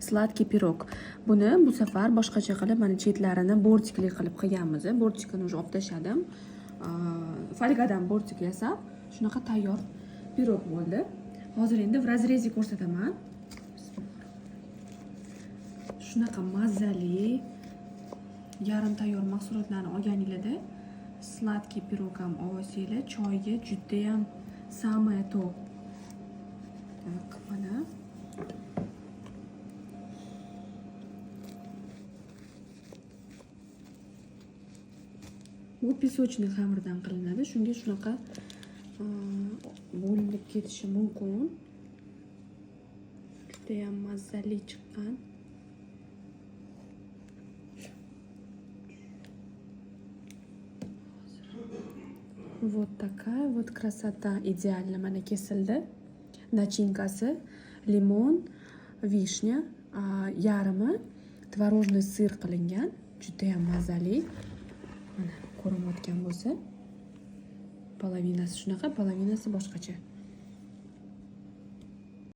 sladkий pirog. Buni bu safar boshqacha qilib, mana chetlarini bortikli qilib qilganmiz. Bortikini уже olib tashladim. Folgadan bortik yasab, shunaqa tayyor pirog bo'ldi. Hozir endi в разрезе ko'rsataman. Shunaqa mazali yarim tayyor mahsulotlarni olganinglarda sladkий pirog ham olsanglar, choyga juda ham самое то. Так, mana bu pisочный xamirdan qilinadi. Shunga shunaqa bo'linib ketishi mumkin. Juda ham mazali chiqqan. Вот такая вот красота, идеально mana kesildi. Nachinkasi limon, vishnya, yarmi tvorожный sir qilingan. Juda ham mazali. Mana ko'rinayotgan bo'lsa, polovinasi shunaqa, polovinasi boshqacha.